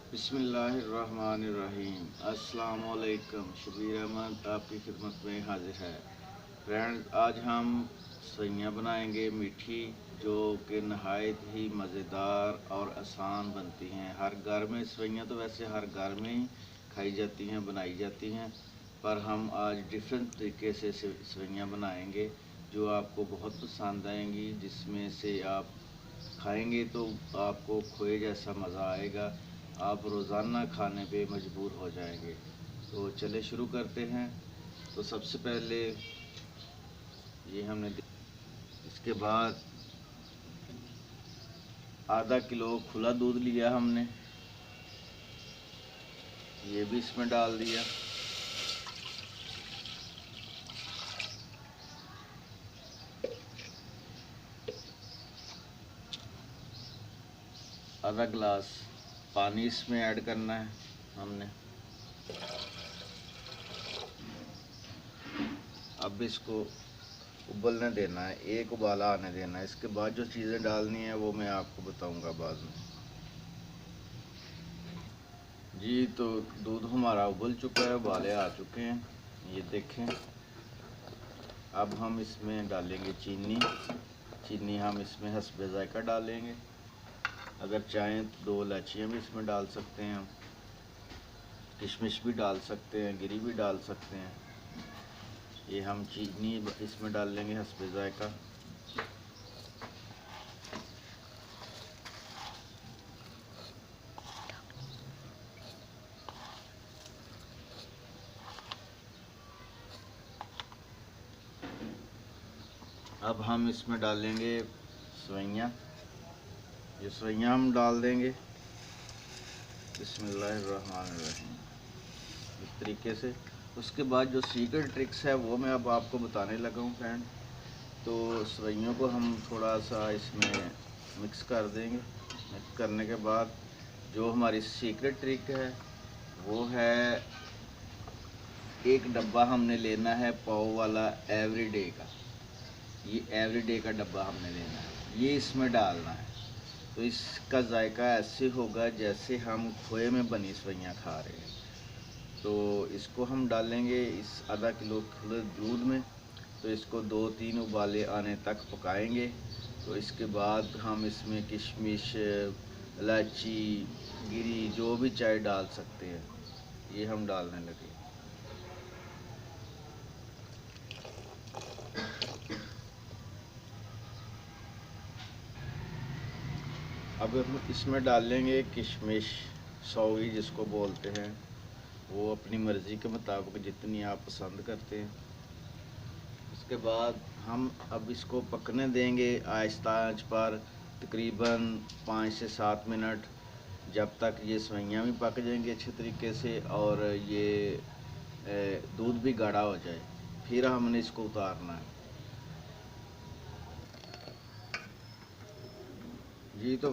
बिस्मिल्लाहिर्रहमानिर्रहीम। अस्सलाम वालेकुम। शबीर अहमद आपकी खिदमत में हाजिर है। फ्रेंड्स, आज हम सवैयाँ बनाएंगे मीठी, जो कि नहायत ही मज़ेदार और आसान बनती हैं। हर घर में सवैयाँ तो वैसे हर घर में ही खाई जाती हैं, बनाई जाती हैं, पर हम आज डिफरेंट तरीके से सवैयाँ बनाएंगे जो आपको बहुत पसंद आएंगी, जिसमें से आप खाएंगे तो आपको खोए जैसा मज़ा आएगा। आप रोज़ाना खाने पे मजबूर हो जाएंगे। तो चले शुरू करते हैं। तो सबसे पहले ये हमने इसके बाद आधा किलो खुला दूध लिया हमने, ये भी इसमें डाल दिया। आधा गिलास पानी इसमें ऐड करना है हमने। अब इसको उबलने देना है, एक उबाला आने देना है। इसके बाद जो चीज़ें डालनी है वो मैं आपको बताऊंगा बाद में। जी, तो दूध हमारा उबल चुका है, उबाले आ चुके हैं, ये देखें। अब हम इसमें डालेंगे चीनी हम इसमें हस्बे ज़ायका डालेंगे। अगर चाहें तो 2 इलायचियाँ भी इसमें डाल सकते हैं, किशमिश भी डाल सकते हैं, गिरी भी डाल सकते हैं। ये हम चीनी इसमें डाल लेंगे हस्बे ज़ायका। अब हम इसमें डालेंगे सवैयाँ। ये सवैयाँ हम डाल देंगे बिस्मिल्लाहिर्रहमानिर्रहीम इस तरीके से। उसके बाद जो सीक्रेट ट्रिक्स है वो मैं अब आपको बताने लगा हूँ फ्रेंड। तो सवैयों को हम थोड़ा सा इसमें मिक्स कर देंगे। मिक्स करने के बाद जो हमारी सीक्रेट ट्रिक है वो है, एक डब्बा हमने लेना है पाव वाला एवरीडे का। ये एवरीडे का डब्बा हमने लेना है, ये इसमें डालना है। तो इसका जायका ऐसे होगा जैसे हम खोए में बनी सवैयाँ खा रहे हैं। तो इसको हम डालेंगे इस आधा किलो खुले दूध में। तो इसको 2-3 उबाले आने तक पकाएंगे। तो इसके बाद हम इसमें किशमिश, इलायची, गिरी जो भी चाय डाल सकते हैं, ये हम डालने लगे। अब हम इसमें डाल लेंगे किशमिश, सौगी जिसको बोलते हैं, वो अपनी मर्ज़ी के मुताबिक जितनी आप पसंद करते हैं। उसके बाद हम अब इसको पकने देंगे आहिस्ता आंच पर तकरीबन 5 से 7 मिनट, जब तक ये सवैयाँ भी पक जाएंगी अच्छे तरीके से और ये दूध भी गाढ़ा हो जाए। फिर हमने इसको उतारना है। जी, तो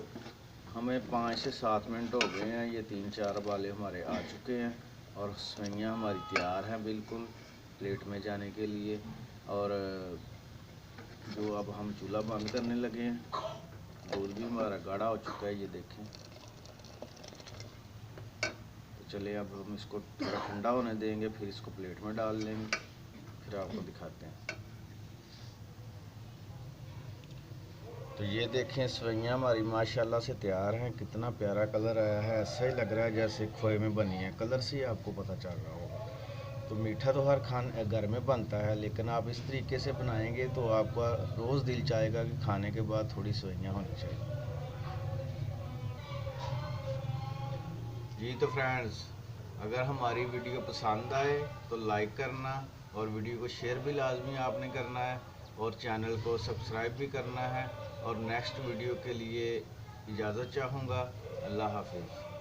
हमें 5 से 7 मिनट हो गए हैं, ये 3-4 उबाले हमारे आ चुके हैं और सवैयाँ हमारी तैयार हैं बिल्कुल प्लेट में जाने के लिए। और जो अब हम चूल्हा बंद करने लगे हैं, दूध भी हमारा गाढ़ा हो चुका है, ये देखें। तो चलिए अब हम इसको थोड़ा ठंडा होने देंगे, फिर इसको प्लेट में डाल लेंगे, फिर आपको दिखाते हैं। तो ये देखें, सवैयाँ हमारी माशाल्लाह से तैयार हैं। कितना प्यारा कलर आया है, ऐसा ही लग रहा है जैसे खोए में बनी है। कलर से ही आपको पता चल रहा होगा। तो मीठा तो हर घर में बनता है, लेकिन आप इस तरीके से बनाएंगे तो आपका रोज़ दिल चाहेगा कि खाने के बाद थोड़ी सवैयाँ होनी चाहिए। जी, तो फ्रेंड्स, अगर हमारी वीडियो पसंद आए तो लाइक करना और वीडियो को शेयर भी लाजमी आपने करना है और चैनल को सब्सक्राइब भी करना है। और नेक्स्ट वीडियो के लिए इजाज़त चाहूँगा। अल्लाह हाफिज़।